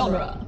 genre.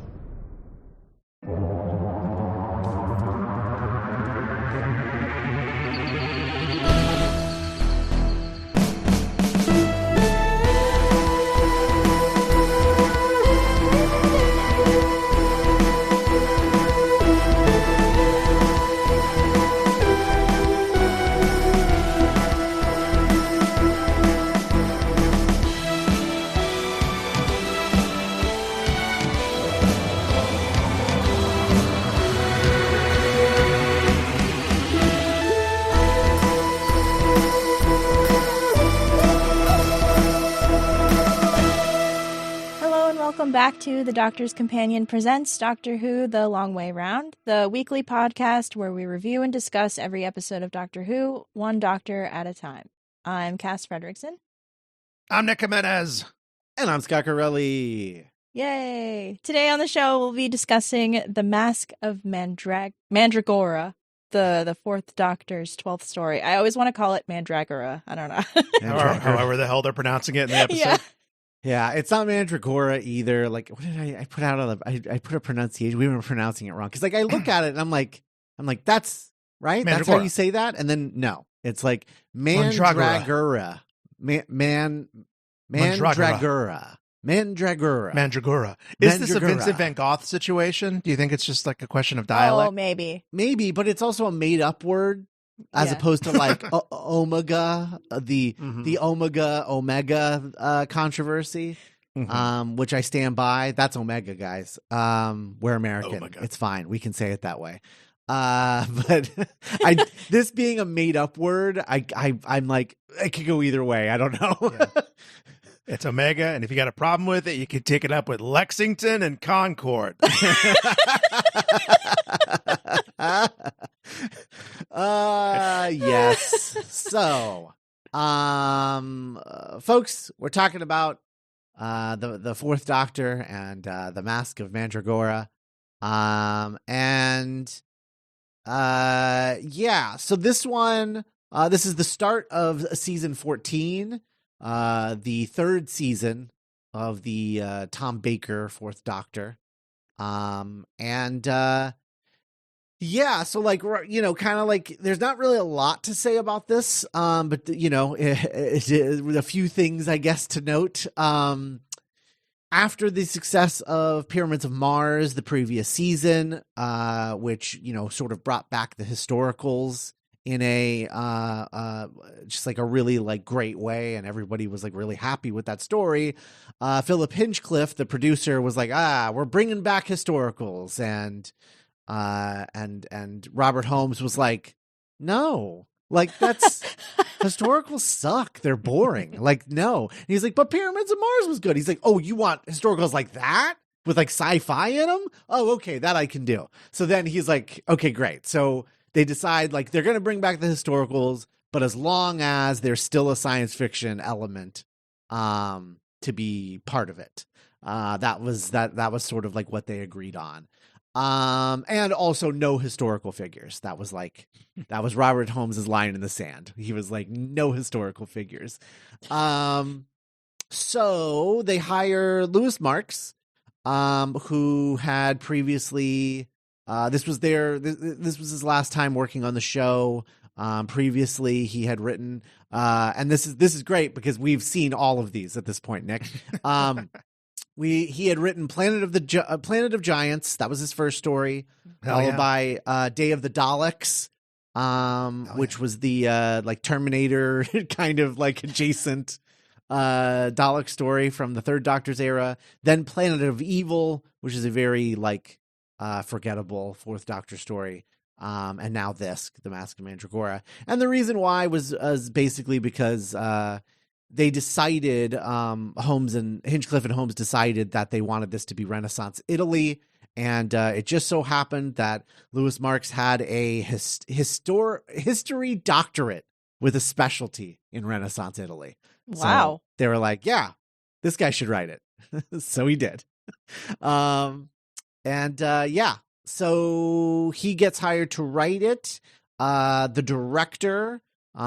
Welcome back to The Doctor's Companion Presents Doctor Who The Long Way Round, the weekly podcast where we review and discuss every episode of Doctor Who, one doctor at a time. I'm Cass Fredrickson. I'm Nick Jimenez. And I'm Scott Corelli. Yay! Today on the show, we'll be discussing the Masque of Mandragora, the Fourth Doctor's 12th story. I always want to call it Mandragora. I don't know. However the hell they're pronouncing it in the episode. Yeah. Yeah, it's not Mandragora either. Like, what did I put out on I put a pronunciation. We were pronouncing it wrong. Because like I look at it and I'm like, that's right. Mandragora. That's how you say that. And then no, it's like Mandragora. Mandragora. Is this a Vincent Van Gogh situation? Do you think it's just like a question of dialect? Oh, maybe. Maybe, but it's also a made up word. As opposed to like omega, the omega controversy, which I stand by. That's omega, guys. We're American. Omega. It's fine. We can say it that way. But this being a made up word, I'm like, it could go either way. I don't know. Yeah. It's omega, and if you got a problem with it, you can take it up with Lexington and Concord. Yes. So, folks, we're talking about the Fourth Doctor and the Masque of Mandragora. So this one, this is the start of season 14, the third season of the Tom Baker Fourth Doctor. So like, you know, kind of like there's not really a lot to say about this. But you know, a few things, I guess, to note. After the success of Pyramids of Mars, the previous season, which, you know, sort of brought back the historicals in a just like a really like great way, and everybody was like really happy with that story. Philip Hinchcliffe, the producer, was like, we're bringing back historicals, and Robert Holmes was like, no, like that's historicals suck, they're boring, like no. And he's like, but Pyramids of Mars was good. He's like, oh, you want historicals like that with like sci-fi in them? Oh, okay, that I can do. So then he's like, okay, great. So they decide like they're going to bring back the historicals, but as long as there's still a science fiction element to be part of it. That was sort of like what they agreed on. And also no historical figures. That was Robert Holmes's line in the sand. He was like, no historical figures. So they hire Louis Marks, who had previously, this was his last time working on the show. Previously he had written, and this is great because we've seen all of these at this point, Nick. He had written Planet of Giants. That was his first story, followed by Day of the Daleks, which was the like Terminator kind of like adjacent Dalek story from the Third Doctor's era. Then Planet of Evil, which is a very like forgettable Fourth Doctor story. And now this, the Masque of Mandragora. And the reason why was basically because they decided, Holmes and Hinchcliffe and Holmes decided that they wanted this to be Renaissance Italy. And it just so happened that Louis Marks had a history doctorate with a specialty in Renaissance Italy. Wow. So they were like, yeah, this guy should write it. So he did. So he gets hired to write it. The director,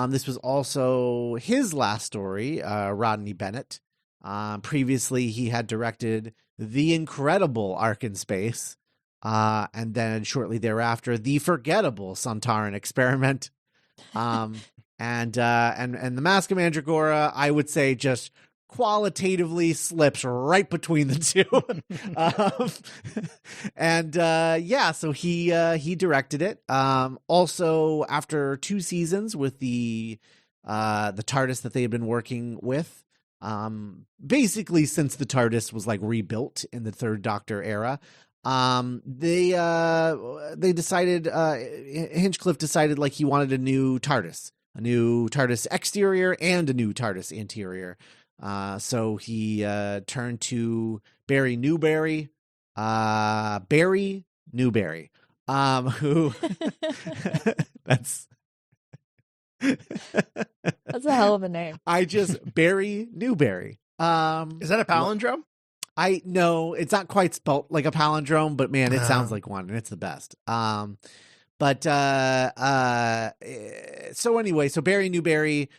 this was also his last story, Rodney Bennett, Previously, he had directed the incredible Ark in Space, and then shortly thereafter, the forgettable Sontaran Experiment. And the Masque of Mandragora, I would say, just qualitatively slips right between the two. So he directed it. Also, after 2 seasons with the TARDIS that they had been working with, basically since the TARDIS was like rebuilt in the Third Doctor era, they decided, Hinchcliffe decided like he wanted a new TARDIS exterior and a new TARDIS interior. So he turned to Barry Newberry, who that's a hell of a name. Barry Newberry. Is that a palindrome? I know it's not quite spelt like a palindrome, but man, it sounds like one, and it's the best. So Barry Newberry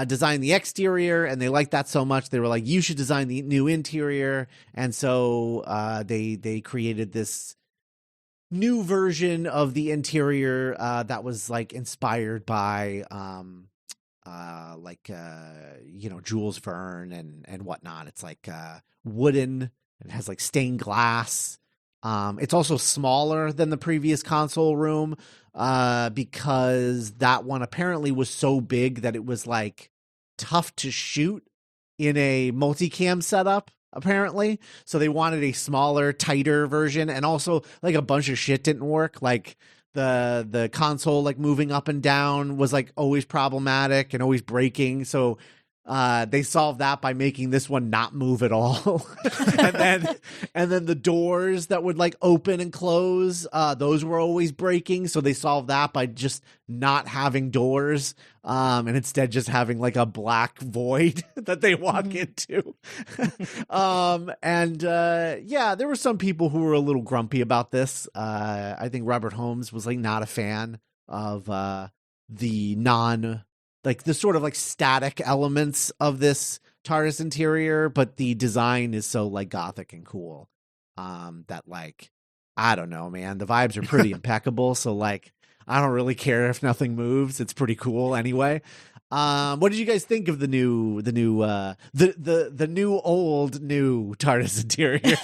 designed the exterior, and they liked that so much they were like, you should design the new interior. And so they created this new version of the interior that was like inspired by Jules Verne and whatnot. It's like wooden. It has like stained glass. It's also smaller than the previous console room because that one apparently was so big that it was like tough to shoot in a multicam setup, apparently. So they wanted a smaller, tighter version, and also like a bunch of shit didn't work. Like the console like moving up and down was like always problematic and always breaking. So they solved that by making this one not move at all. and then the doors that would like open and close, those were always breaking. So they solved that by just not having doors, and instead just having like a black void that they walk into. There were some people who were a little grumpy about this. I think Robert Holmes was like not a fan of the sort of like static elements of this TARDIS interior, but the design is so like gothic and cool that like, I don't know, man, the vibes are pretty impeccable. So like, I don't really care if nothing moves. It's pretty cool anyway. What did you guys think of the new TARDIS interior?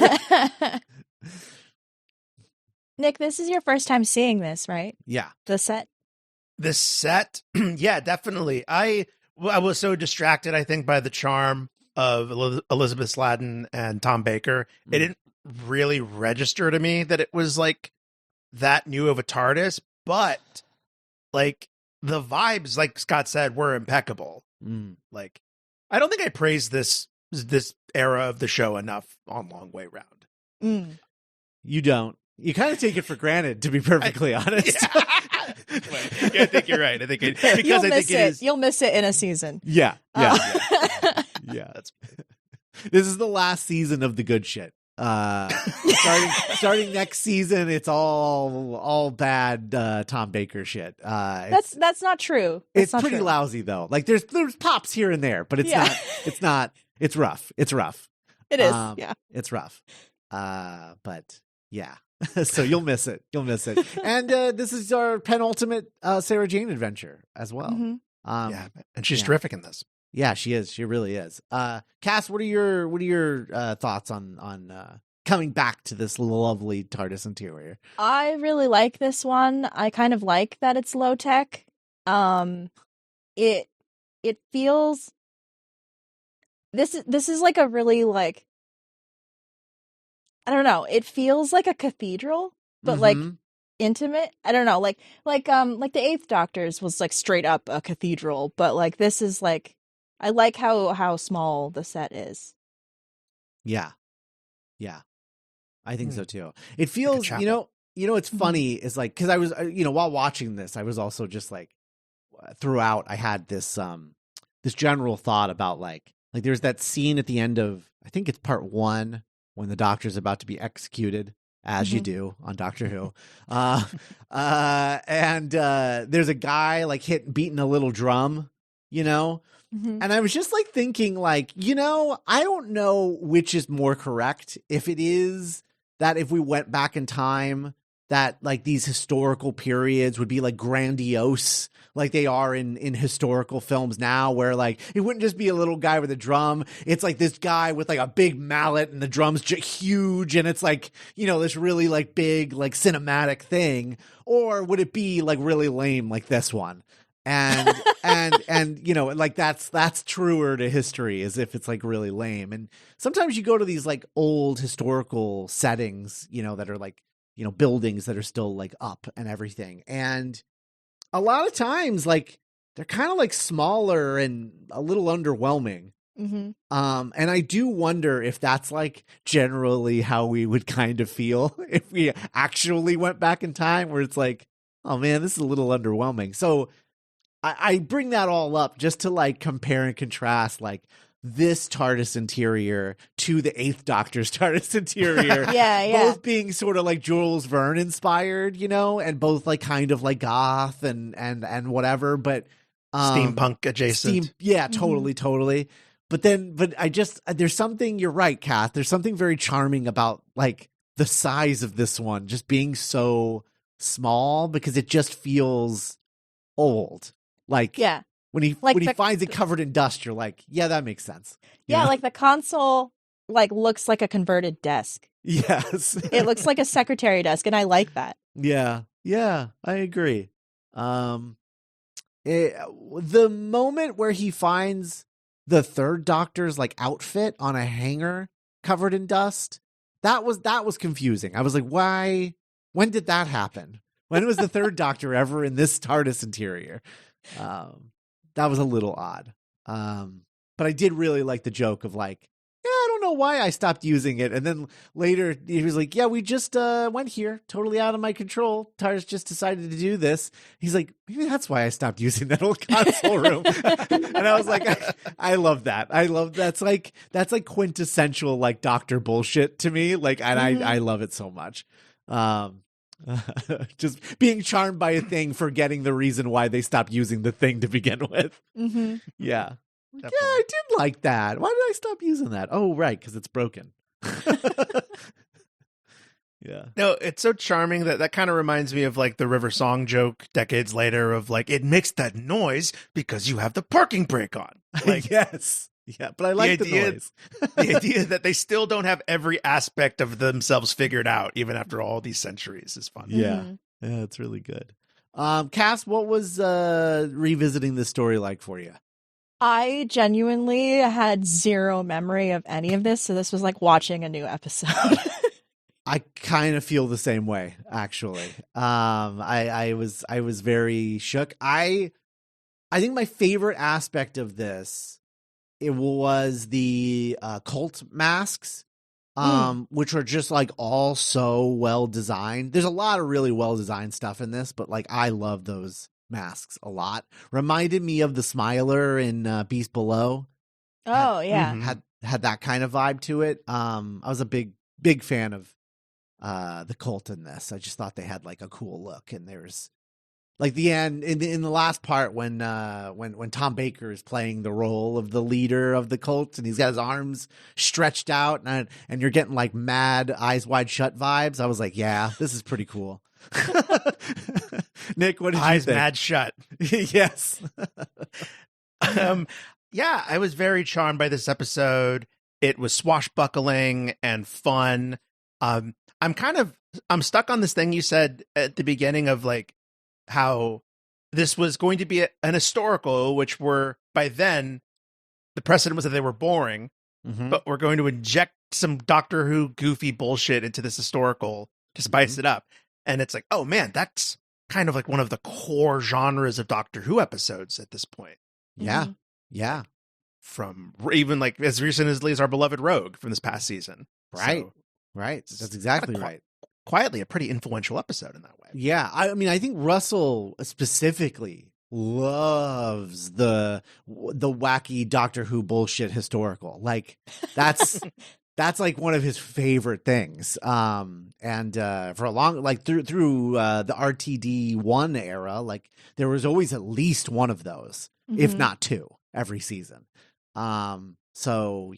Nick, this is your first time seeing this, right? Yeah. The set? The set, yeah, definitely. I was so distracted, I think, by the charm of Elizabeth Sladen and Tom Baker. It didn't really register to me that it was like that new of a TARDIS, but like the vibes, like Scott said, were impeccable. Like, I don't think I praised this era of the show enough on Long Way Round. You don't. You kind of take it for granted, to be perfectly honest. Yeah. I think you're right. I think You'll miss it in a season. Yeah. That's this is the last season of the good shit. Starting next season, it's all bad Tom Baker shit. That's not true. It's pretty lousy though. Like there's pops here and there, but it's not. It's rough. It's rough. It is. It's rough. But yeah. So you'll miss it. And this is our penultimate Sarah Jane adventure as well. And she's terrific in this. Yeah, she is. She really is. Cass, what are your thoughts on coming back to this lovely TARDIS interior? I really like this one. I kind of like that it's low tech. It feels this is like a really like, I don't know. It feels like a cathedral, but like intimate. I don't know. Like the Eighth Doctor's was like straight up a cathedral, but like this is like, I like how small the set is. Yeah. I think so too. It feels, like it's funny is like, cause I was, while watching this, I was also just like throughout, I had this general thought about like there's that scene at the end of, I think it's part 1, when the Doctor's about to be executed, as you do on Doctor Who. And there's a guy like beating a little drum, Mhm. And I was just like thinking like, I don't know which is more correct. If it is that if we went back in time, that like these historical periods would be like grandiose like they are in historical films now, where like it wouldn't just be a little guy with a drum. It's like this guy with like a big mallet and the drum's huge. And it's like, this really like big, like cinematic thing. Or would it be like really lame like this one? And like that's truer to history, as if it's like really lame. And sometimes you go to these like old historical settings, that are like, buildings that are still like up and everything. And a lot of times like they're kind of like smaller and a little underwhelming. Mm-hmm. And I do wonder if that's like generally how we would kind of feel if we actually went back in time, where it's like, oh man, this is a little underwhelming. So I bring that all up just to like compare and contrast like this TARDIS interior to the Eighth Doctor's TARDIS interior. Yeah. Both being sort of like Jules Verne inspired, and both like kind of like goth and whatever, but steampunk adjacent. Totally. But there's something, you're right, Kath. There's something very charming about like the size of this one just being so small, because it just feels old. Like, yeah. When he finds it covered in dust, you're like, yeah, that makes sense. Yeah, like the console like looks like a converted desk. Yes. It looks like a secretary desk, and I like that. Yeah, I agree. The moment where he finds the Third Doctor's like outfit on a hanger covered in dust, that was confusing. I was like, why? When did that happen? When was the Third Doctor ever in this TARDIS interior? That was a little odd. But I did really like the joke of like, yeah, I don't know why I stopped using it. And then later he was like, yeah, we just went here, totally out of my control. TARDIS just decided to do this. He's like, maybe that's why I stopped using that old console room. And I was like, I love that. That's like quintessential like Doctor bullshit to me. Like, and I love it so much. Just being charmed by a thing, forgetting the reason why they stopped using the thing to begin with. Mm-hmm. Yeah. Definitely. Yeah, I did like that. Why did I stop using that? Oh, right, because it's broken. Yeah. No, it's so charming that kind of reminds me of like the River Song joke decades later of like, it makes that noise because you have the parking brake on. Like, yes. Yeah, but I like the noise. The idea that they still don't have every aspect of themselves figured out, even after all these centuries, is fun. Yeah. Yeah, it's really good. Cass, what was revisiting this story like for you? I genuinely had zero memory of any of this, so this was like watching a new episode. I kind of feel the same way, actually. I was very shook. I think my favorite aspect of this, it was the cult masks, which are just like all so well designed. There's a lot of really well designed stuff in this, but like I love those masks a lot. Reminded me of the Smiler in Beast Below. Oh, yeah. Had that kind of vibe to it. I was a big fan of the cult in this. I just thought they had like a cool look, and there's like the end in the last part when Tom Baker is playing the role of the leader of the cult, and he's got his arms stretched out, and you're getting like mad Eyes Wide Shut vibes. I was like, yeah, this is pretty cool. Nick, what did you think? Mad shut. Yes. Yeah, I was very charmed by this episode. It was swashbuckling and fun. I'm stuck on this thing you said at the beginning of like how this was going to be an historical, which were by then the precedent was that they were boring, but we're going to inject some Doctor Who goofy bullshit into this historical to spice it up. And it's like, oh man, that's kind of like one of the core genres of Doctor Who episodes at this point. Yeah. Yeah. From even like as recently as our beloved Rogue from this past season. Right. So, right. That's exactly right. Quietly a pretty influential episode in that way. Yeah. I mean, I think Russell specifically loves the wacky Doctor Who bullshit historical. Like that's like one of his favorite things. And for a long, like through the RTD1 era, like there was always at least one of those, if not two every season. So,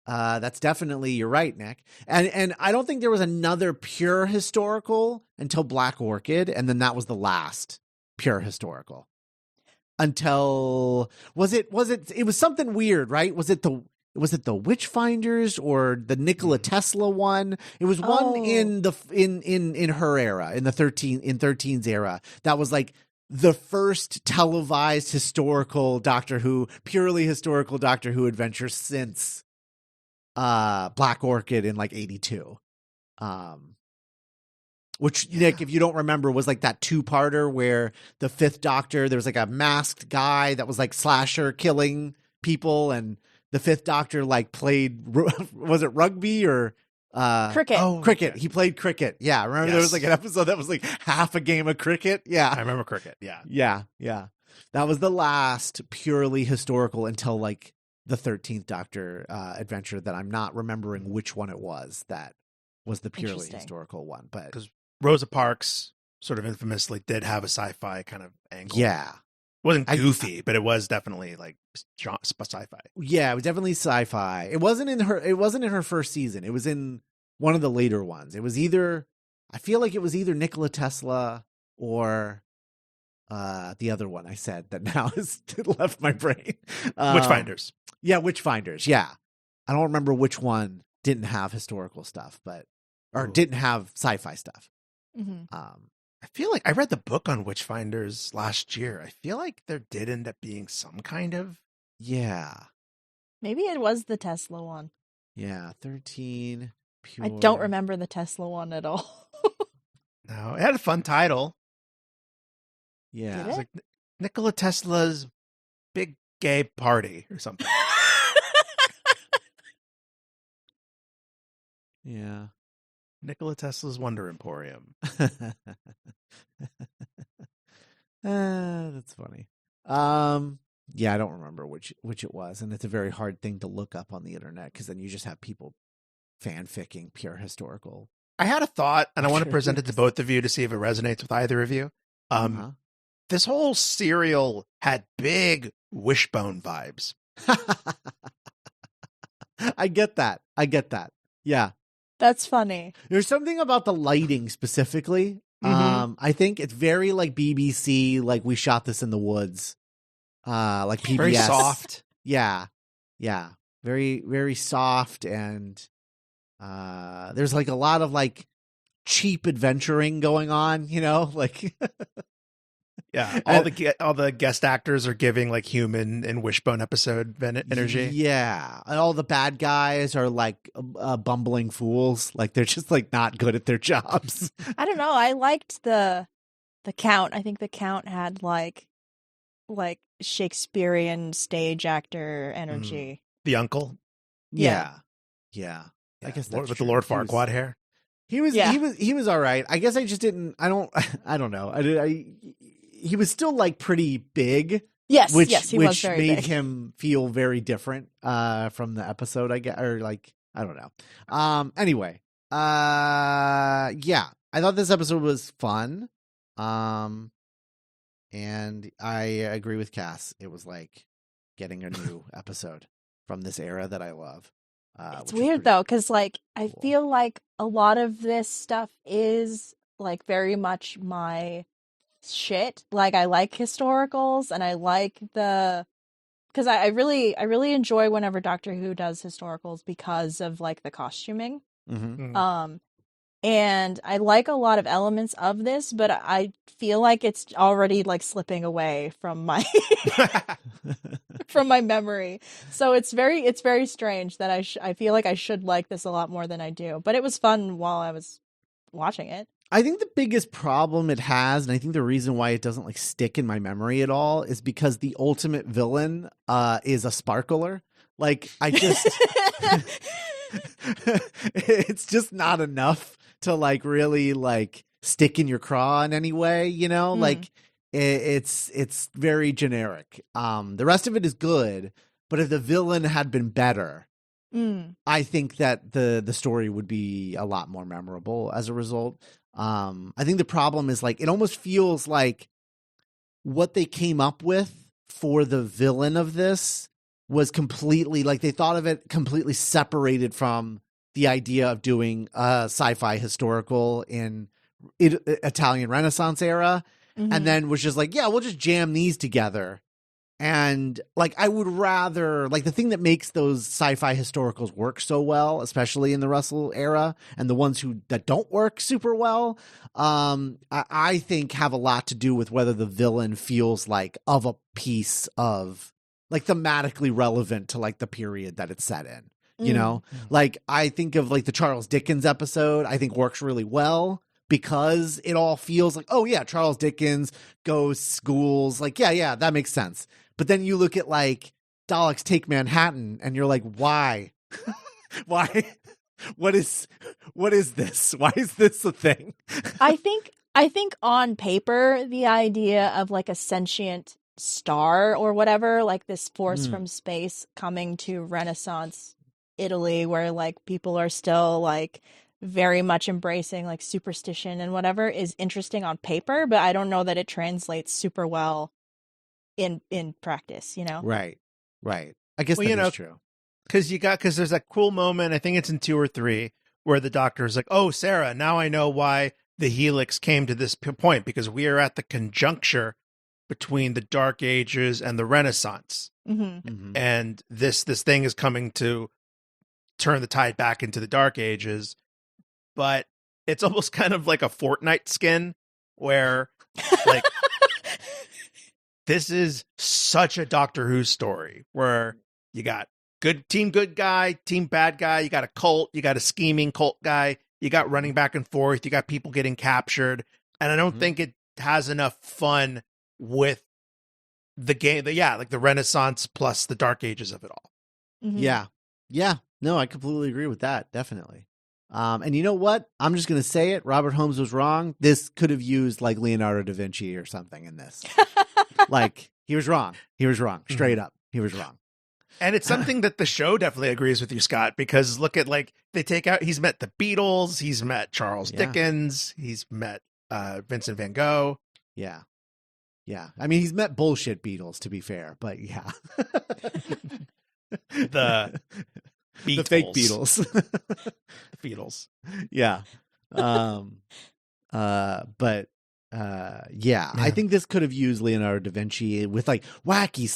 that's definitely, you're right, Nick. And I don't think there was another pure historical until Black Orchid, and then that was the last pure historical. Until it was something weird, right? Was it the Witchfinders or the Nikola Tesla one? It was one in her era, in 13's era. That was like the first televised purely historical Doctor Who adventure since Black Orchid in like 82. Which, Nick, if you don't remember, was like that 2-parter where the 5th Doctor, there was like a masked guy that was like slasher killing people, and the 5th Doctor like played, was it rugby or cricket? Cricket. Okay. He played cricket. Yeah. Remember there was like an episode that was like half a game of cricket? Yeah. I remember cricket. Yeah. Yeah. That was the last purely historical until like the 13th Doctor adventure that I'm not remembering which one it was that was the purely historical one. But because Rosa Parks sort of infamously did have a sci-fi kind of angle. Yeah. It wasn't goofy, but it was definitely like sci-fi. Yeah, it was definitely sci-fi. It wasn't in her first season. It was in one of the later ones. It was I feel like it was either Nikola Tesla or the other one I said that now has left my brain. Witchfinders. Yeah, Witchfinders. Yeah. I don't remember which one didn't have historical stuff, or didn't have sci-fi stuff. Mm-hmm. I feel like I read the book on Witchfinders last year. I feel like there did end up being some kind of. Yeah. Maybe it was the Tesla one. Yeah, 13. Pure. I don't remember the Tesla one at all. No, it had a fun title. Yeah. Did it was like Nikola Tesla's big gay party or something. Yeah. Nikola Tesla's Wonder Emporium. That's funny. Yeah, I don't remember which it was, and it's a very hard thing to look up on the internet because then you just have people fanficking pure historical. I had a thought, and I want to present it to both of you to see if it resonates with either of you. This whole serial had big Wishbone vibes. I get that. Yeah. That's funny. There's something about the lighting specifically. I think it's very like BBC, like we shot this in the woods. Like PBS. Very soft. Yeah. Very, very soft, and there's like a lot of like cheap adventuring going on, like yeah, all the guest actors are giving like human and Wishbone episode energy. Yeah, and all the bad guys are like bumbling fools, like they're just like not good at their jobs. I don't know. I liked the Count. I think the Count had like Shakespearean stage actor energy. The uncle. Yeah. I guess with that's the true. Lord Farquaad hair. He was all right. I guess I just didn't. I don't know. He was still like pretty big. Yes, which he was very made big. him feel very different from the episode. I guess, or like I don't know. Anyway, yeah, I thought this episode was fun. And I agree with Cass. It was like getting a new episode from this era that I love. It's weird though, because like I feel like a lot of this stuff is like very much my shit. Like I like historicals, and I like because I really enjoy whenever Doctor Who does historicals because of like the costuming. Mm-hmm. And I like a lot of elements of this, but I feel like it's already like slipping away from my from my memory. So it's very strange that I feel like I should like this a lot more than I do. But it was fun while I was watching it. I think the biggest problem it has, and I think the reason why it doesn't like stick in my memory at all, is because the ultimate villain is a sparkler. Like I just it's just not enough to like really like stick in your craw in any way, like it's very generic. The rest of it is good, but if the villain had been better, I think that the story would be a lot more memorable as a result. I think the problem is like it almost feels like what they came up with for the villain of this was completely like they thought of it completely separated from the idea of doing a sci-fi historical in Italian Renaissance era, and then was just like, yeah, we'll just jam these together. And like, I would rather like the thing that makes those sci-fi historicals work so well, especially in the Russell era, and the ones that don't work super well, I think have a lot to do with whether the villain feels like of a piece of like thematically relevant to like the period that it's set in. You know, like I think of like the Charles Dickens episode, I think works really well because it all feels like, oh yeah, Charles Dickens, ghosts, schools, like, yeah, that makes sense. But then you look at like Daleks Take Manhattan and you're like, why? Why? What is this? Why is this a thing? I think on paper, the idea of like a sentient star or whatever, like this force from space coming to Renaissance Italy, where like people are still like very much embracing like superstition and whatever, is interesting on paper, but I don't know that it translates super well in practice, you know? Right. I guess that is true. Because there's that cool moment, I think it's in 2 or 3, where the Doctor's like, oh, Sarah, now I know why the Helix came to this point, because we are at the conjuncture between the Dark Ages and the Renaissance. And this thing is coming to turn the tide back into the Dark Ages. But it's almost kind of like a Fortnite skin where like this is such a Doctor Who story where you got good guy, team bad guy, you got a cult, you got a scheming cult guy, you got running back and forth, you got people getting captured. And I don't think it has enough fun with the game, like the Renaissance plus the Dark Ages of it all. Yeah. No, I completely agree with that. Definitely. And you know what? I'm just going to say it. Robert Holmes was wrong. This could have used like Leonardo da Vinci or something in this. Like he was wrong. Straight up. He was wrong. And it's something that the show definitely agrees with you, Scott, because look at like he's met the Beatles, he's met Charles Dickens, he's met Vincent van Gogh. Yeah. I mean, he's met bullshit Beatles, to be fair, but yeah. The fake Beatles. Beatles. Yeah. I think this could have used Leonardo da Vinci with like wacky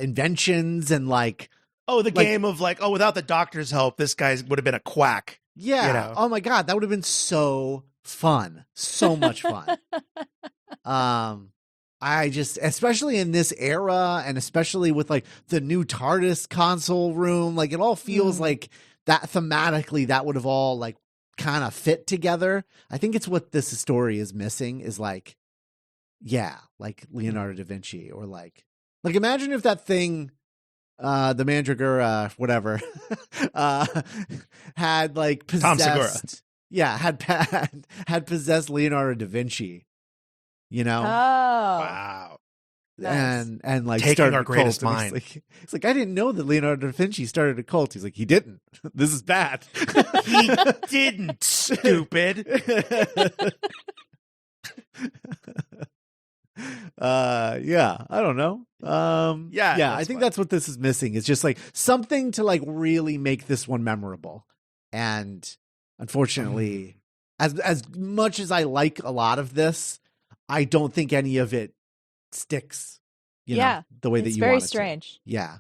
inventions and like game of like, without the Doctor's help, this guy would have been a quack. Yeah. You know? Oh my God, that would have been so fun. So much fun. I just, especially in this era and especially with like the new TARDIS console room, like it all feels like that thematically that would have all like kind of fit together. I think it's what this story is missing is like, like Leonardo da Vinci or like imagine if that thing, the Mandragora, whatever, had like possessed, Tom Segura. Yeah, had possessed Leonardo da Vinci. You know? Oh. Wow. Nice. And like taking started our a greatest cult. mind. It's like, I didn't know that Leonardo da Vinci started a cult. He's like, he didn't. This is bad. He didn't, stupid. I don't know. I think that's what this is missing. It's just like something to like really make this one memorable. And unfortunately, as much as I like a lot of this, I don't think any of it sticks, you know, the way that you want it to. It's very strange. Yeah.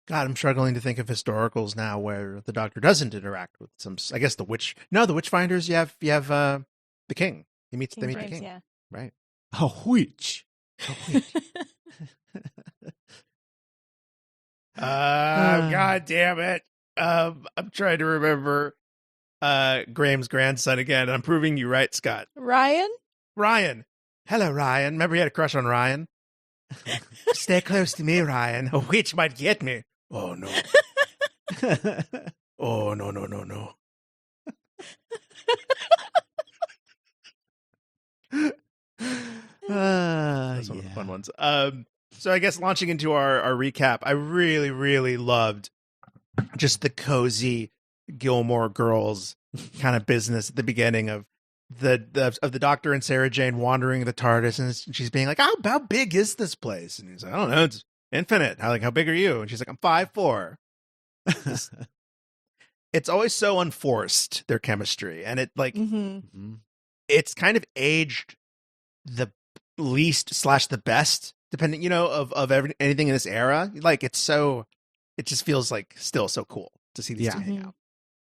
God, I'm struggling to think of historicals now where the Doctor doesn't interact with some, I guess the Witchfinders, you have the king. They meet the king. Yeah. Right. A witch. God damn it. I'm trying to remember Graham's grandson again. I'm proving you right, Scott. Ryan. Hello, Ryan. Remember you had a crush on Ryan? Stay close to me, Ryan. A witch might get me. Oh, no. Oh, no. That's one of the fun ones. So I guess launching into our recap, I really, really loved just the cozy Gilmore Girls kind of business at the beginning of of the Doctor and Sarah Jane wandering the TARDIS, and she's being like, how big is this place? And he's like, I don't know, it's infinite. How big are you? And she's like, I'm 5'4". It's always so unforced, their chemistry, and it it's kind of aged the least / the best, depending, of anything in this era. Like, it just feels like still so cool to see these two hang out.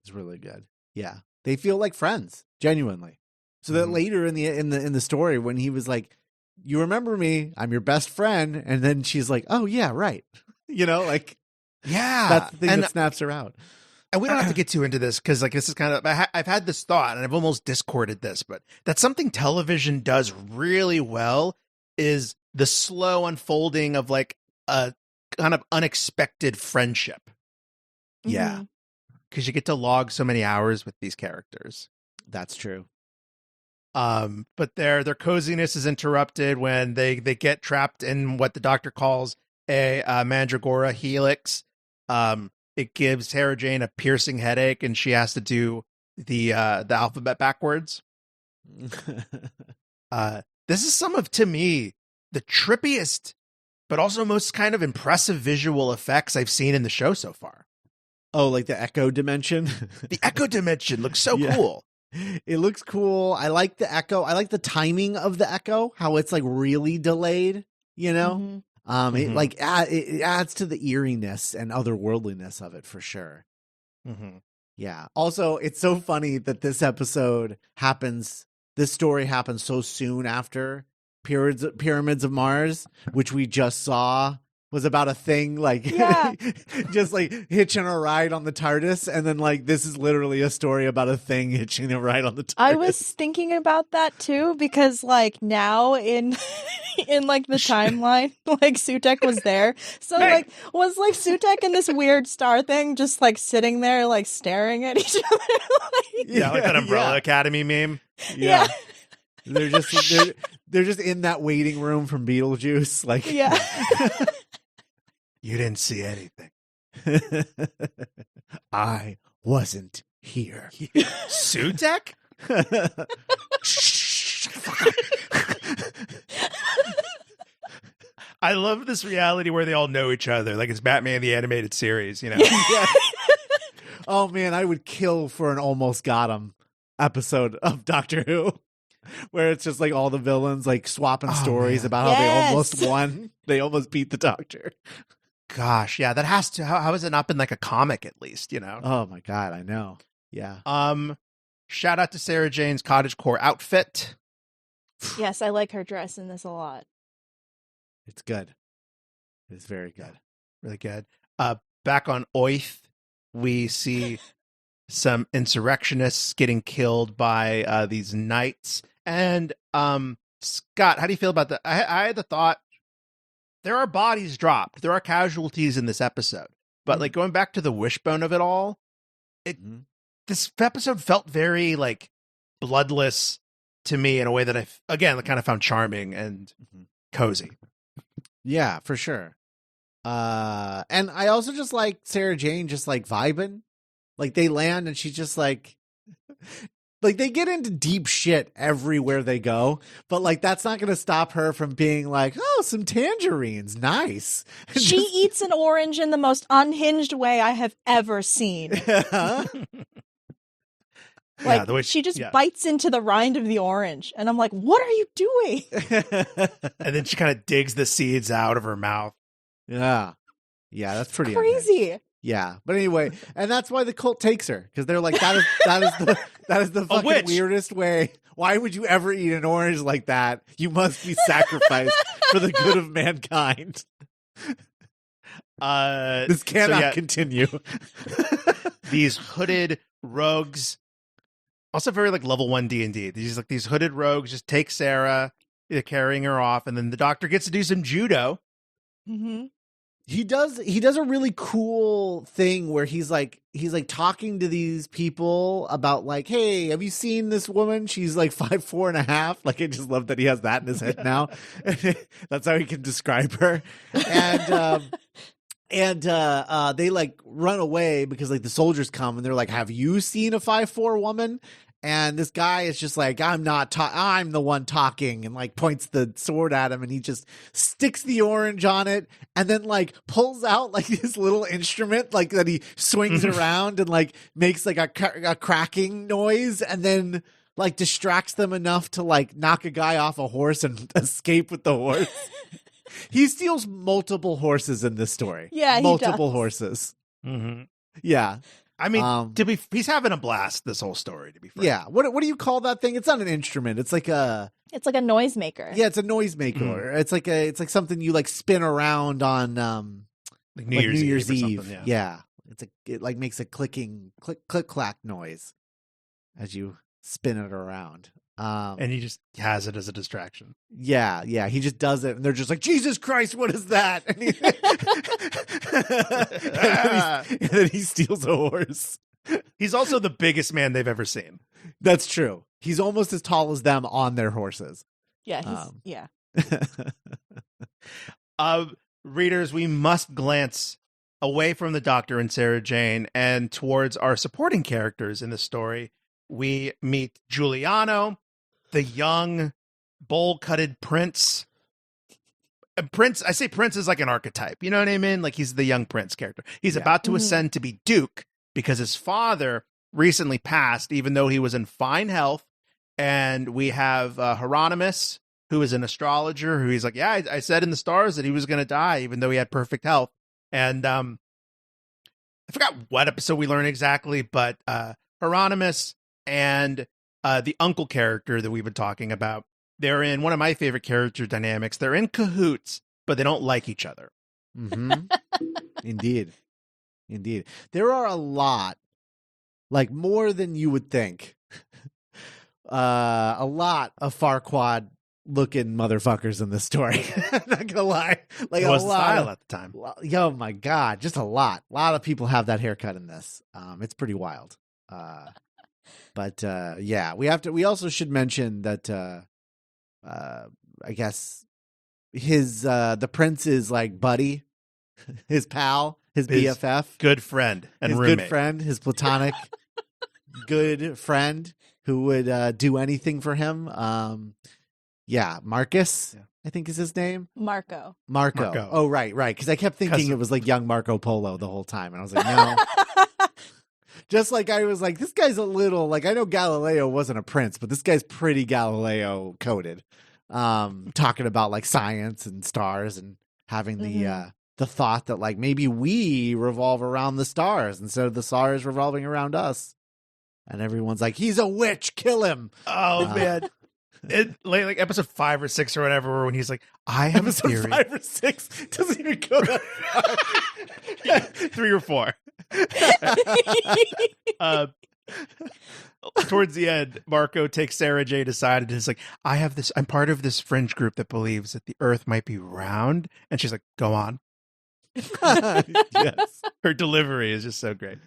It's really good. Yeah, they feel like friends, genuinely. So that later in the story, when he was like, "You remember me? I'm your best friend," and then she's like, "Oh yeah, right." That's the thing that snaps her out. And we don't have to get too into this because, this is kind of, I've had this thought and I've almost discorded this, but that's something television does really well, is the slow unfolding of a kind of unexpected friendship. Yeah. Because you get to log so many hours with these characters. That's true. But their coziness is interrupted when they get trapped in what the Doctor calls a Mandragora Helix. It gives Sarah Jane a piercing headache, and she has to do the alphabet backwards. This is some of, to me, the trippiest, but also most kind of impressive visual effects I've seen in the show so far. Oh, like the echo dimension? The echo dimension looks so cool. It looks cool. I like the echo. I like the timing of the echo, how it's really delayed, It it adds to the eeriness and otherworldliness of it for sure. Yeah. Also, it's so funny that this story happens so soon after Pyramids of Mars, which we just saw was about a thing just hitching a ride on the TARDIS, and then this is literally a story about a thing hitching a ride on the TARDIS. I was thinking about that too, because now in the timeline, Sutek was there, so was Sutek in this weird star thing, just sitting there staring at each other, like that Umbrella Academy meme. Yeah. They're just in that waiting room from Beetlejuice, You didn't see anything. I wasn't here. Sutek? I love this reality where they all know each other, like it's Batman the Animated Series, Oh man, I would kill for an Almost Got 'Em episode of Doctor Who, where it's just all the villains swapping stories about how they almost won. They almost beat the Doctor. Gosh, yeah, that has to. How has it not been a comic at least? Oh my god, I know. Yeah. Shout out to Sarah Jane's cottagecore outfit. Yes, I like her dress in this a lot. It's good. It's very good. Really good. Back on Oith, we see some insurrectionists getting killed by these knights. And Scott, how do you feel about that? I had the thought, there are bodies dropped. There are casualties in this episode. But going back to the wishbone of it all, this episode felt very bloodless to me in a way that I, again, kind of found charming and cozy. Yeah, for sure. And I also just like Sarah Jane just vibing. They land and she's just they get into deep shit everywhere they go, but that's not going to stop her from being oh, some tangerines. Nice. She eats an orange in the most unhinged way I have ever seen. The way she just bites into the rind of the orange. And I'm like, what are you doing? And then she kind of digs the seeds out of her mouth. Yeah. Yeah, that's pretty crazy. Unhinged. Yeah, but anyway, and that's why the cult takes her, because they're that is the fucking weirdest way. Why would you ever eat an orange like that? You must be sacrificed for the good of mankind. This cannot continue. These hooded rogues, also very level 1 D&D. These hooded rogues just take Sarah, they're carrying her off, and then the Doctor gets to do some judo. He does a really cool thing where he's talking to these people about hey, have you seen this woman? She's 5'4.5". I just love that he has that in his head now. That's how he can describe her. And they run away because the soldiers come and they're have you seen a 5'4" woman? And this guy is just like, I'm the one talking, and like points the sword at him, and he just sticks the orange on it and then like pulls out like this little instrument like that he swings around and like makes like a cracking noise, and then like distracts them enough to like knock a guy off a horse and escape with the horse. He steals multiple horses in this story. Yeah, multiple horses. Mm-hmm. Yeah. I mean, he's having a blast this whole story, to be frank. Yeah. What do you call that thing? It's not an instrument. It's like a noisemaker. Yeah, it's a noisemaker. Mm. It's like something you like spin around on Like New Year's Eve. Yeah. Yeah. It like makes a click clack noise as you spin it around. And he just has it as a distraction. Yeah, he just does it, and they're just like, Jesus Christ, what is that? And then he steals a horse. He's also the biggest man they've ever seen. That's true. He's almost as tall as them on their horses. Yeah, Readers, we must glance away from the Doctor and Sarah Jane and towards our supporting characters in the story. We meet Giuliano, the young, bowl-cutted prince. Prince, I say prince is like an archetype. You know what I mean? Like he's the young prince character. He's about to ascend to be duke because his father recently passed, even though he was in fine health. And we have Hieronymus, who is an astrologer, who he's like, yeah, I said in the stars that he was going to die, even though he had perfect health. And I forgot what episode we learned exactly, but Hieronymus and the uncle character that we've been talking about, they're in one of my favorite character dynamics. They're in cahoots, but they don't like each other. Mm-hmm. Indeed. There are a lot, like more than you would think, a lot of Farquaad looking motherfuckers in this story. I'm not gonna lie, like It was a the lot style at the time. Oh my god, just a lot of people have that haircut in this. It's pretty wild. But yeah, we also should mention that I guess the prince's like buddy, his pal, his BFF, good friend and his roommate. good friend, his platonic good friend who would do anything for him. Marcus, I think is his name. Marco. Oh, right. Because I kept thinking it was like young Marco Polo the whole time, and I was like, no. Just like I was like, this guy's a little like, I know Galileo wasn't a prince, but this guy's pretty Galileo coded. Talking about like science and stars and having the thought that like maybe we revolve around the stars instead of the stars revolving around us. And everyone's like, he's a witch, kill him. Oh man. Like episode 5 or 6 or whatever, when he's like, I have episode a theory. 5 or 6 doesn't even go that far. 3 or 4. Towards the end, Marco takes Sarah Jane aside and is like, I'm part of this fringe group that believes that the earth might be round. And she's like, go on. Yes. Her delivery is just so great.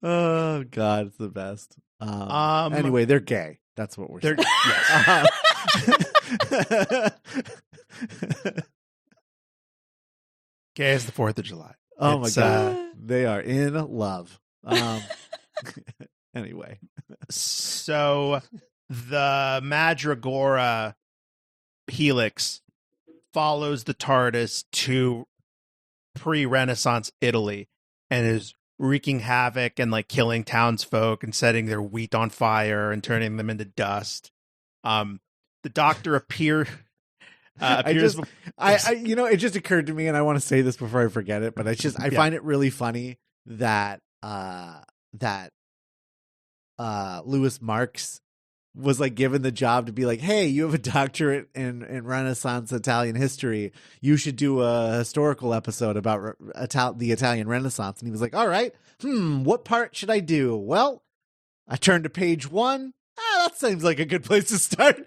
Oh God, it's the best. Anyway, they're gay. That's what we're saying. Yes. Gay as the 4th of July. Oh my God. They are in love. Anyway. So the Mandragora Helix follows the TARDIS to pre-Renaissance Italy and is wreaking havoc and like killing townsfolk and setting their wheat on fire and turning them into dust. The Doctor appears. It just occurred to me, and I want to say this before I forget it, but I find it really funny that Louis Marx was like given the job to be like, hey, you have a doctorate in Renaissance Italian history. You should do a historical episode about the Italian Renaissance. And he was like, all right, what part should I do? Well, I turned to page 1. That seems like a good place to start.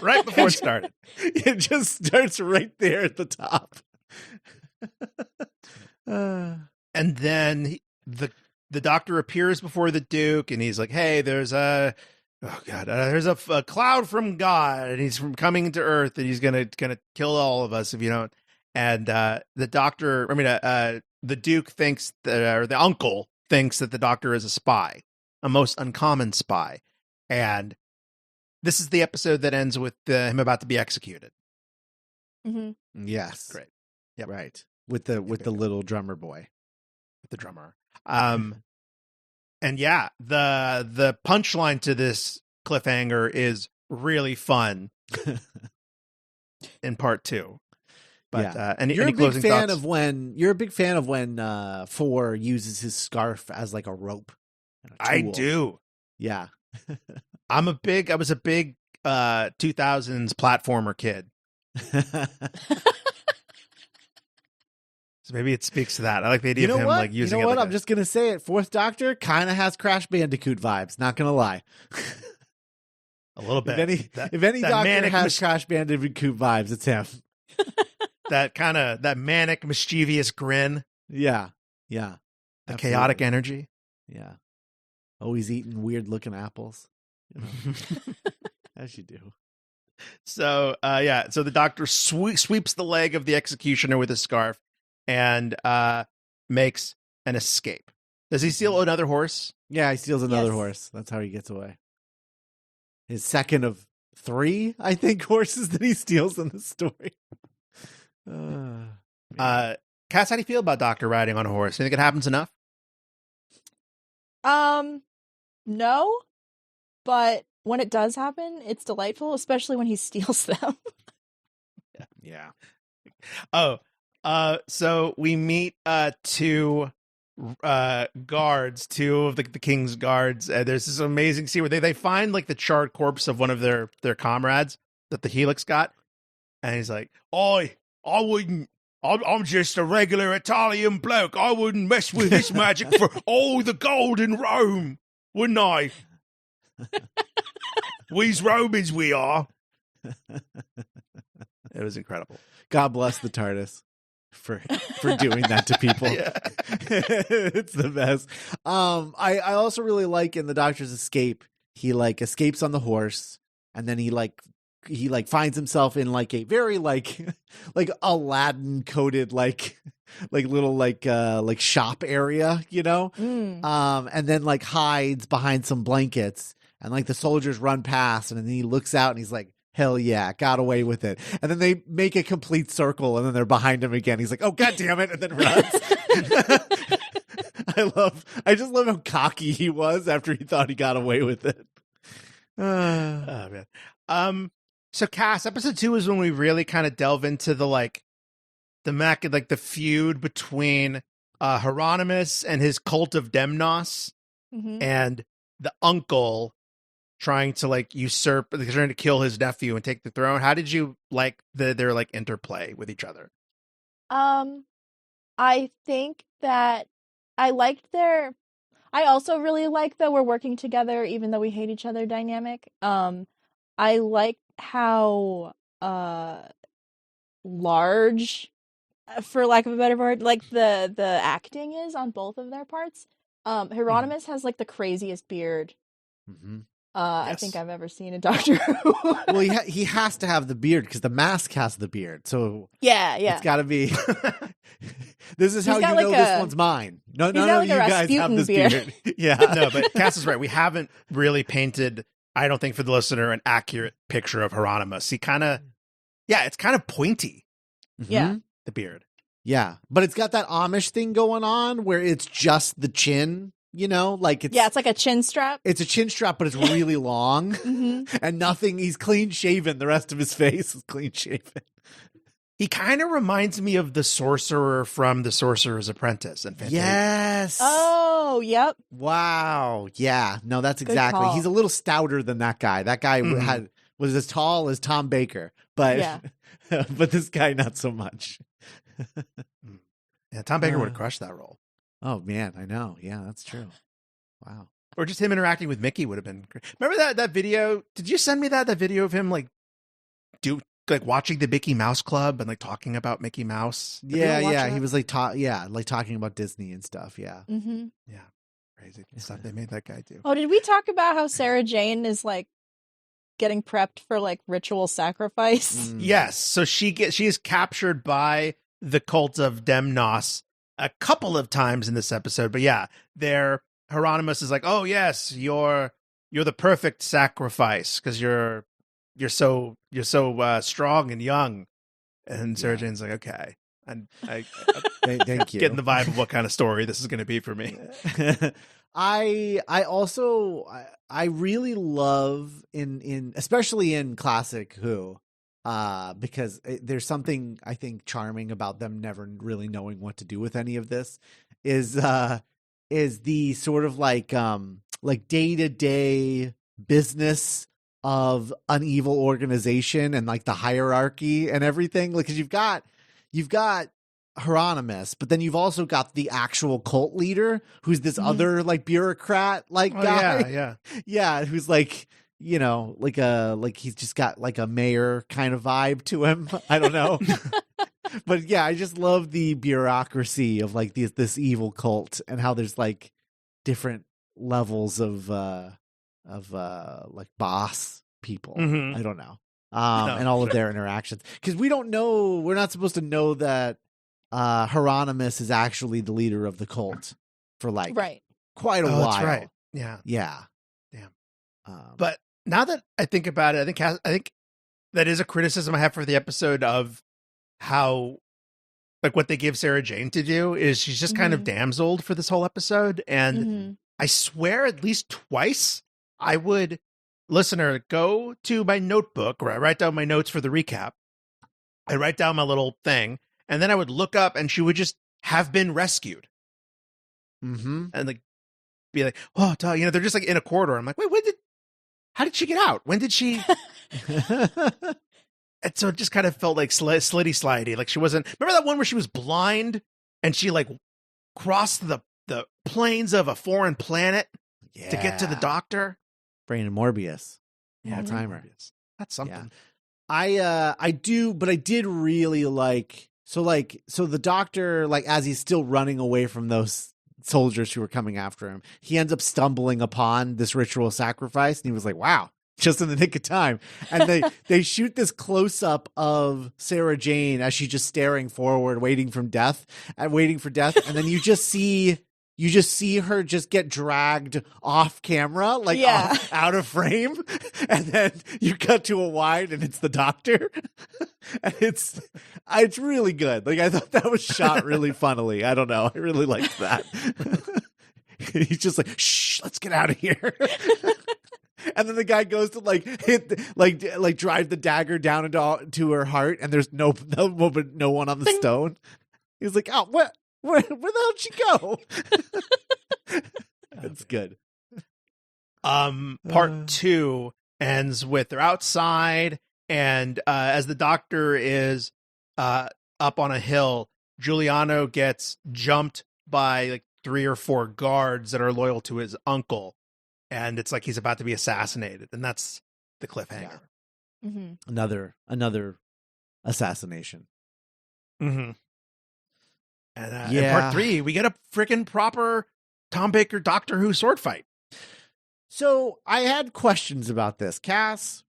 Right before it started. It just starts right there at the top. And then the Doctor appears before the Duke, and he's like, hey, there's a cloud from God, and he's coming to Earth, and he's gonna kill all of us if you don't. And the Duke thinks that, or the uncle thinks that the Doctor is a spy, a most uncommon spy. And this is the episode that ends with him about to be executed. Mm-hmm. Yes. Great. Yep. Right. With the little drummer boy. With the drummer. And yeah, the punchline to this cliffhanger is really fun in part 2. But any closing thoughts? You're a big fan of when 4 uses his scarf as like a rope. And a I tool. do. Yeah. I was a big 2000s platformer kid. So maybe it speaks to that. I like the idea of him like using it. You know what? Like I'm just gonna say it. Fourth Doctor kind of has Crash Bandicoot vibes. Not gonna lie. A little bit. If any Doctor has Crash Bandicoot vibes, it's him. that manic, mischievous grin. Yeah. The Absolutely. chaotic energy. Yeah. Always eating weird looking apples. You know? As you do. So so the Doctor sweeps the leg of the executioner with his scarf and makes an escape. Does he steal another horse? Yeah, he steals another horse. That's how he gets away. His second of 3, I think, horses that he steals in the story. Cass, how do you feel about Doctor riding on a horse? You think it happens enough? No, but when it does happen, it's delightful, especially when he steals them. Yeah. Oh, so we meet 2 guards, 2 of the king's guards. There's this amazing scene where they find like the charred corpse of one of their comrades that the Helix got, and he's like, I wouldn't. I'm just a regular Italian bloke. I wouldn't mess with this magic for all the gold in Rome, wouldn't I? We's Romans, we are. It was incredible. God bless the TARDIS for doing that to people. It's the best. I also really like in the Doctor's escape, he like escapes on the horse, and then he finds himself in like a very like Aladdin coated like little shop area, you know? And then like hides behind some blankets, and like the soldiers run past, and then he looks out and he's like, hell yeah, got away with it. And then they make a complete circle, and then they're behind him again. He's like, oh, God damn it. And then runs. I just love how cocky he was after he thought he got away with it. Oh, man. So Cass, episode 2 is when we really kind of delve into the feud between Hieronymus and his cult of Demnos, and the uncle trying to like usurp, trying to kill his nephew and take the throne. How did you like their like interplay with each other? I think that I also really like that we're working together even though we hate each other dynamic. I like how large, for lack of a better word, like the acting is on both of their parts. Hieronymus has like the craziest beard I think I've ever seen in Doctor Who. Well, he has to have the beard because the Masque has the beard. So yeah, it's got to be. This is how you know this one's mine. None of you guys have this beard. Yeah, no, but Cass is right. We haven't really painted, I don't think, for the listener, an accurate picture of Hieronymus. He kind of, it's kind of pointy. Yeah, the beard. Yeah, but it's got that Amish thing going on where it's just the chin. You know, like it's like a chin strap. It's a chin strap, but it's really long and nothing. He's clean shaven. The rest of his face is clean shaven. He kind of reminds me of the sorcerer from The Sorcerer's Apprentice. Yes. Oh, yep. Wow. Yeah. No, that's exactly. He's a little stouter than that guy. That guy was as tall as Tom Baker, but but this guy not so much. Yeah, Tom Baker would have crushed that role. Oh man, I know. Yeah, that's true. Wow. Or just him interacting with Mickey would have been great. Remember that video? Did you send me that video of him like watching the Mickey Mouse Club and like talking about Mickey Mouse? Yeah. He was like talking about Disney and stuff. Yeah. Yeah. Crazy stuff they made that guy do. Oh, did we talk about how Sarah Jane is like getting prepped for like ritual sacrifice? Yes. So she is captured by the cult of Demnos a couple of times in this episode, but Hieronymus is like, oh yes, your you're the perfect sacrifice because you're so strong and young. And Sarah Jane's like, okay. And Thank you. getting the vibe of what kind of story this is going to be for me. I also really love in especially in classic Who, because there's something I think charming about them never really knowing what to do with any of this. Is the sort of like day-to-day business of an evil organization and like the hierarchy and everything. Like, 'cause you've got Hieronymus, but then you've also got the actual cult leader who's this other like bureaucrat like guy. Yeah, who's like, you know, like he's just got like a mayor kind of vibe to him. I don't know. But yeah, I just love the bureaucracy of like this evil cult and how there's like different levels of like boss people. I don't know. And all of their interactions. Because we're not supposed to know that Hieronymus is actually the leader of the cult for like quite a while. That's right. Yeah. Yeah. Damn. But now that I think about it, I think that is a criticism I have for the episode of how, like, what they give Sarah Jane to do is she's just kind of damseled for this whole episode. And I swear at least twice I would, listener, go to my notebook where I write down my notes for the recap. I write down my little thing, and then I would look up and she would just have been rescued. And like be like, oh, you know, they're just like in a corridor. I'm like, wait, how did she get out? When did she? And so it just kind of felt like slitty slidey. Like she wasn't, remember that one where she was blind and she like crossed the plains of a foreign planet to get to the doctor? Brandon Morbius. Yeah, timer. Morbius. That's something. Yeah. I did really like, so the doctor, like as he's still running away from those soldiers who were coming after him, he ends up stumbling upon this ritual sacrifice, and he was like, wow, just in the nick of time. And they shoot this close up of Sarah Jane as she's just staring forward, waiting for death. And then you just see her just get dragged off camera, like out of frame. And then you cut to a wide and it's the doctor. And it's really good. Like, I thought that was shot really funnily. I don't know. I really liked that. He's just like, shh, let's get out of here. And then the guy goes to like hit, like drive the dagger down into her heart, and there's no one on the stone. He's like, oh, what? Where the hell did she go? That's good. Part 2 ends with they're outside, and as the doctor is up on a hill, Giuliano gets jumped by like 3 or 4 guards that are loyal to his uncle. And it's like he's about to be assassinated, and that's the cliffhanger. Yeah. Another assassination. And in part 3, we get a freaking proper Tom Baker Doctor Who sword fight. So I had questions about this, Cass.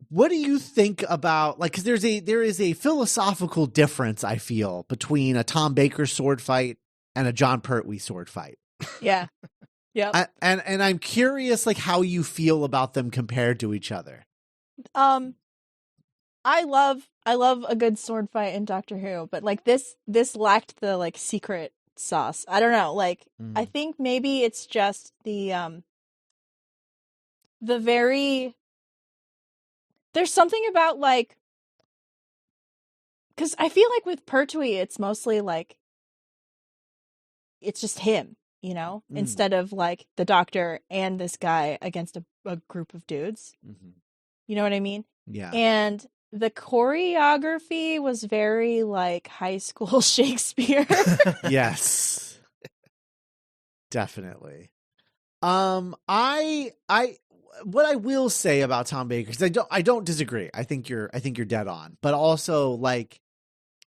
What do you think about, like, because there is a philosophical difference, I feel, between a Tom Baker sword fight and a John Pertwee sword fight. Yeah. Yeah. And I'm curious, like, how you feel about them compared to each other. I love a good sword fight in Doctor Who, but like this lacked the like secret sauce. I don't know. Like I think maybe it's just the very, there's something about like, because I feel like with Pertwee it's mostly like it's just him, you know, instead of like the Doctor and this guy against a group of dudes. You know what I mean? Yeah. And the choreography was very like high school Shakespeare. Yes. Definitely. What I will say about Tom Baker, because I don't disagree. I think you're dead on. But also, like,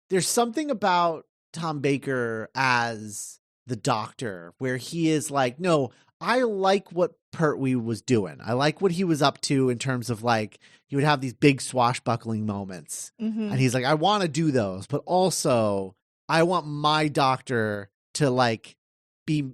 there's something about Tom Baker as the Doctor where he is like, no, I like what Pertwee was doing. I like what he was up to in terms of like, he would have these big swashbuckling moments. And he's like, I want to do those, but also I want my Doctor to like be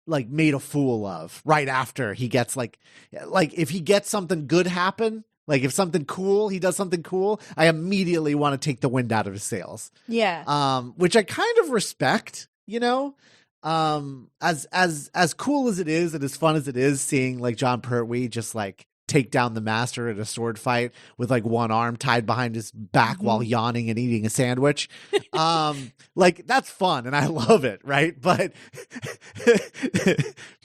like made a fool of right after he gets like if he gets something good happen, like if something cool, he does something cool, I immediately want to take the wind out of his sails. Yeah. Which I kind of respect, you know. As cool as it is and as fun as it is seeing like John Pertwee just like take down the master at a sword fight with like one arm tied behind his back while yawning and eating a sandwich. Like that's fun and I love it. Right. But,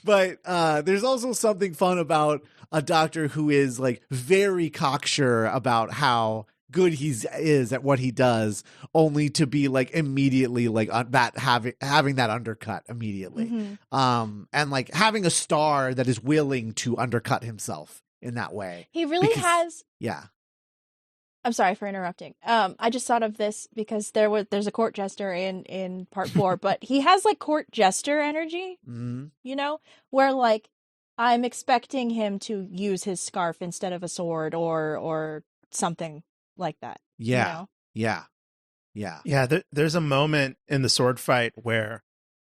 there's also something fun about a doctor who is like very cocksure about how good is at what he does, only to be like immediately like that having that undercut immediately. And like having a star that is willing to undercut himself in that way. He really has. Yeah. I'm sorry for interrupting. I just thought of this because there's a court jester in part 4, but he has like court jester energy, you know, where like I'm expecting him to use his scarf instead of a sword or something like that. Yeah. You know? Yeah. There's a moment in the sword fight where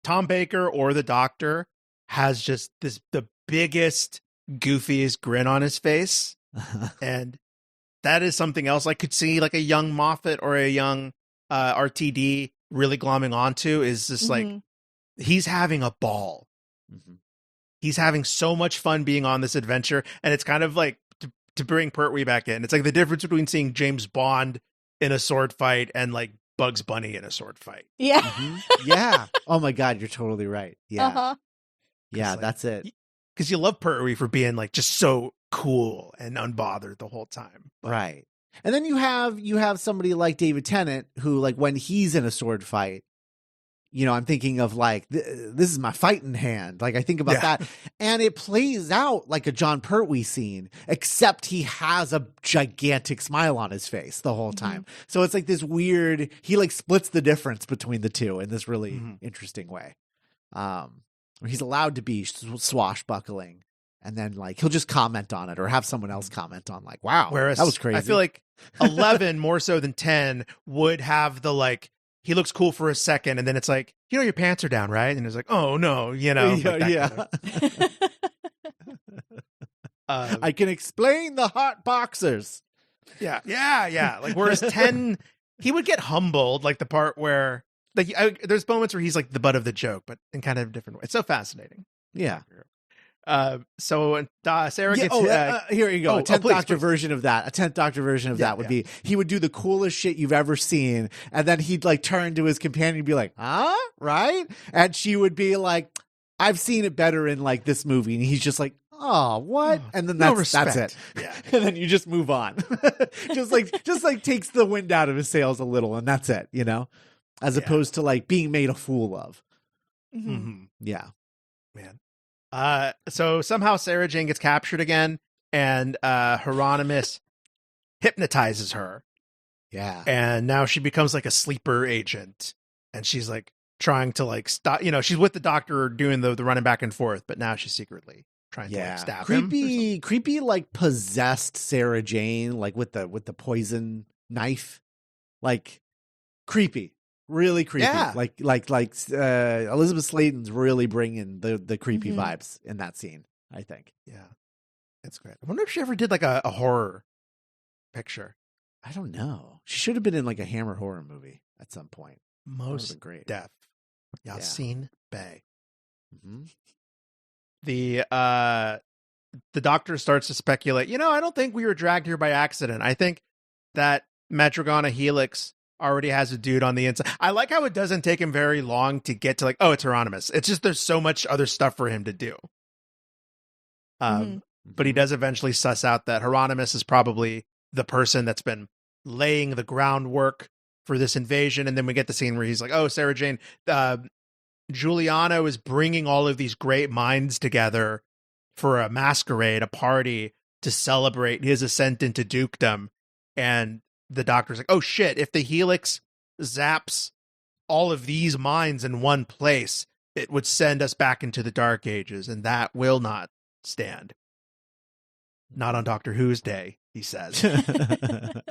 Tom Baker or the Doctor has just the biggest, goofiest grin on his face. And that is something else I could see like a young Moffat or a young RTD really glomming onto, is just like, he's having a ball. He's having so much fun being on this adventure. And it's kind of like, to bring Pertwee back in, it's like the difference between seeing James Bond in a sword fight and like Bugs Bunny in a sword fight. Yeah. Yeah. Oh my God, you're totally right. Yeah. Yeah, like, that's it. Because you love Pertwee for being like just so cool and unbothered the whole time. But... Right. And then you have somebody like David Tennant who, like, when he's in a sword fight, you know, I'm thinking of like, this is my fighting hand. Like I think about that, and it plays out like a John Pertwee scene, except he has a gigantic smile on his face the whole time. So it's like this weird, he like splits the difference between the two in this really interesting way. Where he's allowed to be swashbuckling, and then like he'll just comment on it or have someone else comment on like, wow, whereas that was crazy. I feel like 11 more so than 10 would have the like, he looks cool for a second, and then it's like, you know, your pants are down, right? And it's like, oh no, you know. I can explain the hot boxers. Yeah. Like, whereas 10, he would get humbled, like the part where, like, there's moments where he's like the butt of the joke, but in kind of a different way. It's so fascinating. Yeah. So Sarah gets here you go. A 10th Doctor please. version of that. A 10th Doctor version of that would be, he would do the coolest shit you've ever seen, and then he'd like turn to his companion and be like, huh? Right? And she would be like, I've seen it better in like this movie, and he's just like, oh, what? And then that's it. Yeah. And then you just move on. just like takes the wind out of his sails a little, and that's it, you know? As opposed to like being made a fool of. Yeah. Man. So somehow Sarah Jane gets captured again, and Hieronymus hypnotizes her. Yeah. And now she becomes like a sleeper agent, and she's like trying to like stop, you know, she's with the Doctor doing the running back and forth, but now she's secretly trying to like stab him. Creepy like possessed Sarah Jane, like with the poison knife. Like creepy. Really creepy. Yeah. Like Elizabeth Sladen's really bringing the creepy vibes in that scene, I think. Yeah. It's great. I wonder if she ever did like a horror picture. I don't know. She should have been in like a Hammer horror movie at some point. Most great. Def. Yassine Bey. The Doctor starts to speculate, you know, I don't think we were dragged here by accident. I think that Mandragora Helix already has a dude on the inside. I like how it doesn't take him very long to get to like, oh, it's Hieronymus. It's just there's so much other stuff for him to do. But he does eventually suss out that Hieronymus is probably the person that's been laying the groundwork for this invasion. And then we get the scene where he's like, oh, Sarah Jane, Giuliano is bringing all of these great minds together for a masquerade, a party to celebrate his ascent into dukedom. And the Doctor's like, oh shit, if the Helix zaps all of these minds in one place, it would send us back into the Dark Ages, and that will not stand. Not on Doctor Who's day, he says. The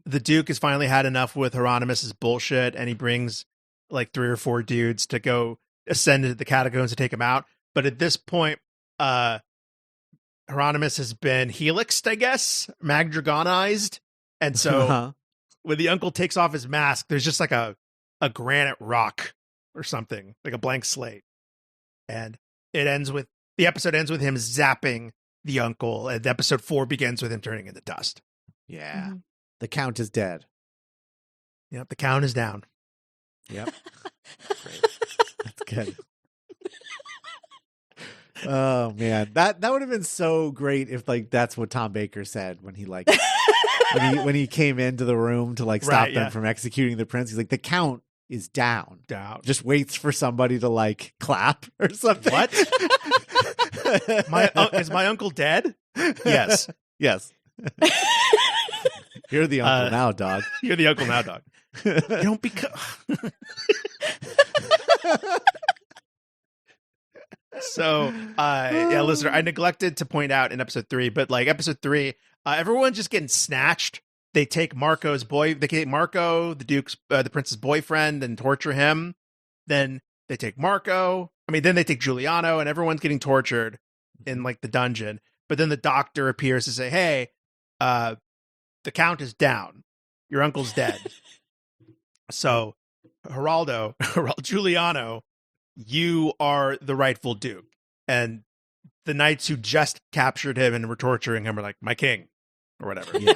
Duke has finally had enough with Hieronymus's bullshit, and he brings like 3 or 4 dudes to go ascend into the catacombs to take him out. But at this point, Hieronymus has been helixed, I guess, magdragonized. And so when the uncle takes off his mask, there's just like a granite rock or something, like a blank slate. And the episode ends with him zapping the uncle, and episode 4 begins with him turning into dust. Yeah. Mm-hmm. The count is dead. Yep, the count is down. Yep. Great. That's good. Oh man, that would have been so great if like that's what Tom Baker said when he like when he came into the room to like stop them from executing the prince. He's like, the count is down. Just waits for somebody to like clap or something. What? Is my uncle dead? Yes. Yes. You're the uncle now, dog. You're the uncle now, dog. You don't become. So, yeah, listener, I neglected to point out in episode 3, but like episode 3, everyone's just getting snatched. They take Marco's boy. They take Marco, the prince's boyfriend, and torture him. Then they take Marco. Then they take Giuliano, and everyone's getting tortured in like the dungeon. But then the doctor appears to say, "Hey, the count is down. Your uncle's dead." So, Giuliano, you are the rightful duke. And the knights who just captured him and were torturing him are like, my king, or whatever. Yeah.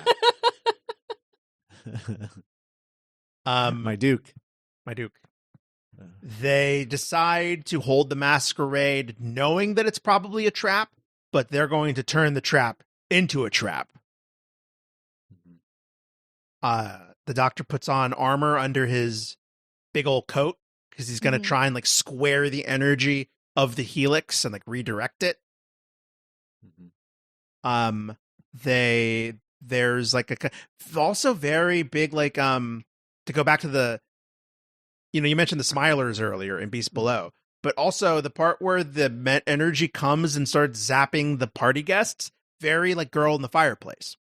My duke. They decide to hold the masquerade knowing that it's probably a trap, but they're going to turn the trap into a trap. The doctor puts on armor under his big old coat because he's going to try and like square the energy of the helix and like redirect it. There's like also very big, like, to go back to the, you mentioned the Smilers earlier in Beast Below, but also the part where the energy comes and starts zapping the party guests, very like Girl in the Fireplace.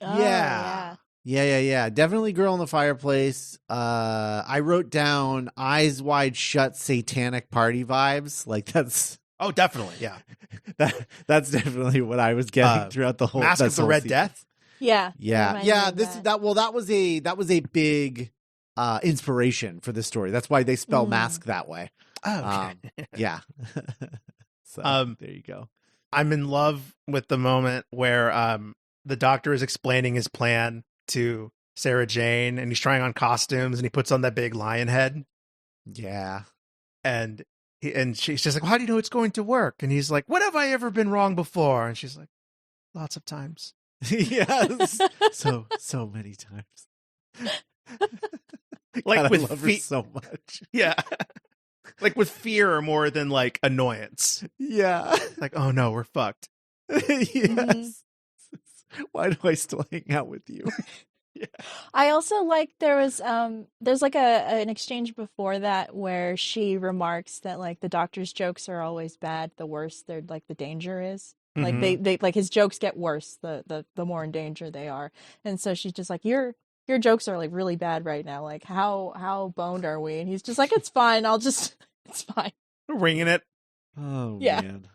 Oh, yeah. Yeah. Definitely Girl in the Fireplace. I wrote down Eyes Wide Shut satanic party vibes. Like that's. Oh, definitely. Yeah. That's definitely what I was getting throughout the whole Masque of the Red season. Death. Yeah. That was a big inspiration for this story. That's why they spell Masque that way. Oh, okay. Yeah. So there you go. I'm in love with the moment where the doctor is explaining his plan to Sarah Jane, and he's trying on costumes, and he puts on that big lion head. Yeah. And she's just like, well, how do you know it's going to work? And he's like, when have I ever been wrong before? And she's like, lots of times. Yes. So many times. Like, God, with I love her so much. Yeah. Like with fear more than like annoyance. Yeah. Like, oh no, we're fucked. Yes. Why do I still hang out with you? Yeah. I also like there's like an exchange before that where she remarks that like the doctor's jokes are always bad, the worse they're like the danger is. Like they like his jokes get worse the more in danger they are. And so she's just like, your jokes are like really bad right now. Like how boned are we? And he's just like, it's fine. It's fine. Ringing it. Oh yeah. Man.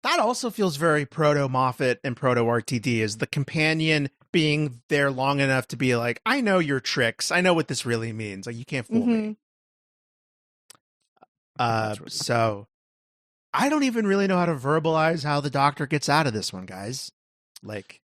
That also feels very proto Moffat and proto RTD, as the companion being there long enough to be like, I know your tricks. I know what this really means. Like, you can't fool me. So I don't even really know how to verbalize how the doctor gets out of this one, guys. Like,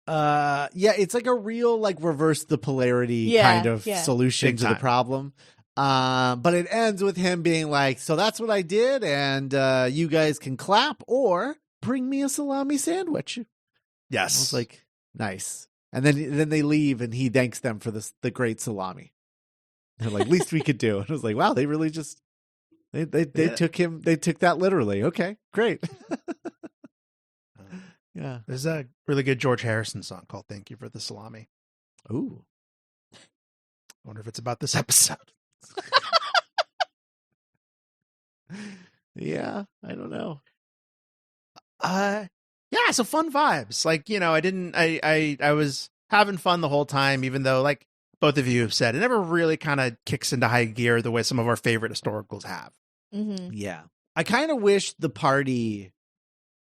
yeah, it's like a real like reverse the polarity kind of solution to the problem. But it ends with him being like, so that's what I did, and you guys can clap or bring me a salami sandwich. Yes. I was like, nice. And then they leave, and he thanks them for the great salami. They're like, least we could do. And I was like, wow, they really just they took that literally. Okay, great. Yeah. There's a really good George Harrison song called Thank You for the Salami. Ooh. I wonder if it's about this episode. Yeah, I don't know. Yeah, so fun vibes. Like, I was having fun the whole time, even though like both of you have said, it never really kind of kicks into high gear the way some of our favorite historicals have. Mm-hmm. Yeah. I kind of wish the party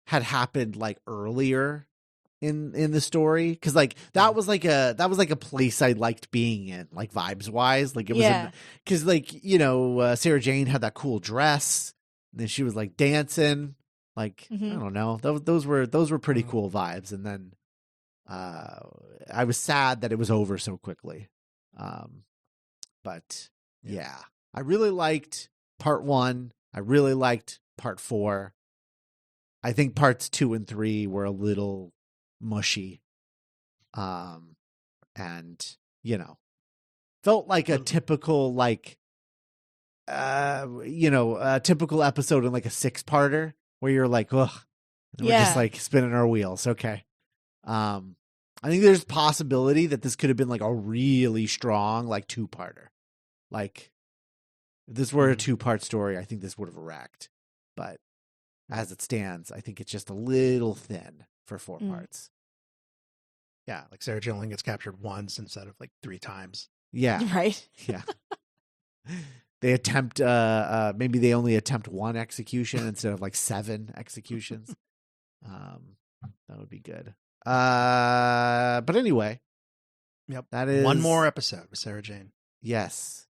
had happened like earlier in the story, because like that was like a place I liked being in, like vibes wise. Like it was because like, you know, Sarah Jane had that cool dress, and then she was like dancing, like I don't know, those were pretty cool vibes. And then I was sad that it was over so quickly. But yeah, I really liked part 1. I really liked part 4. I think parts 2 and 3 were a little mushy. And you know, felt like a typical like a typical episode in like a 6-parter where you're like, ugh, we're just like spinning our wheels. Okay. I think there's possibility that this could have been like a really strong like 2-parter. Like if this were a 2-part story, I think this would have wrecked. But as it stands, I think it's just a little thin for 4 parts. Yeah, like Sarah Jane only gets captured once instead of like 3 times. Yeah. Right. Yeah. They attempt maybe they only attempt 1 execution instead of like 7 executions. That would be good. But anyway. Yep. That is 1 more episode with Sarah Jane. Yes.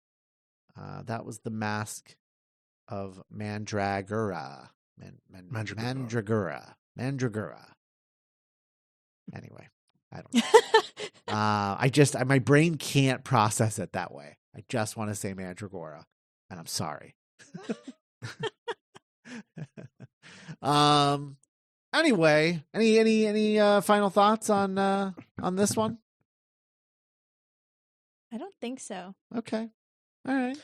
That was the Masque of Mandragora. Mandragora. Anyway, I don't know. My brain can't process it that way. I just want to say Mandragora, and I'm sorry. Anyway, any final thoughts on this one? I don't think so. Okay. All right.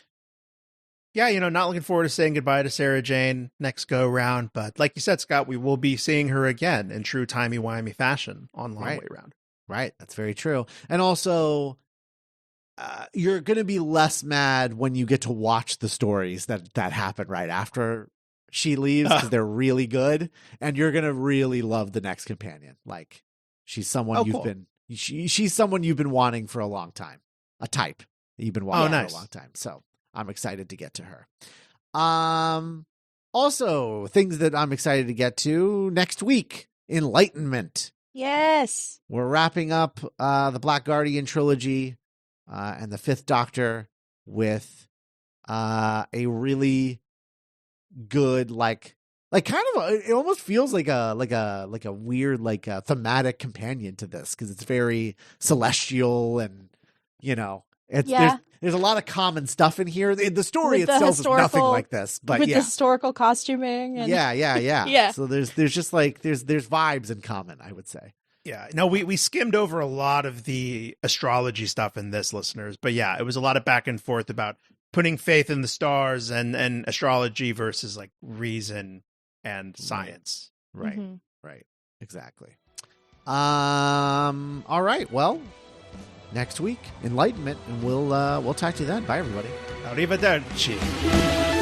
Yeah, you know, not looking forward to saying goodbye to Sarah Jane next go round, but like you said, Scott, we will be seeing her again in true timey-wimey fashion on Long Way Round. Right. That's very true. And also, you're going to be less mad when you get to watch the stories that happen right after she leaves, because they're really good, and you're going to really love the next companion. Like, she's someone she's someone you've been wanting for a long time. A type that you've been wanting for a long time. So I'm excited to get to her. Also, things that I'm excited to get to next week. Enlightenment. Yes. We're wrapping up the Black Guardian trilogy and the 5th Doctor with a really good it almost feels like a weird thematic companion to this, because it's very celestial, and you know, there's a lot of common stuff in here. The story itself is nothing like this, but with the historical costuming and... yeah. So there's just like there's vibes in common, I would say. Yeah, no, we skimmed over a lot of the astrology stuff in this, listeners, but yeah, it was a lot of back and forth about putting faith in the stars and astrology versus like reason and science. Right. Right. Exactly. All right. Well, next week, Enlightenment, and we'll talk to you then. Bye, everybody. Arrivederci.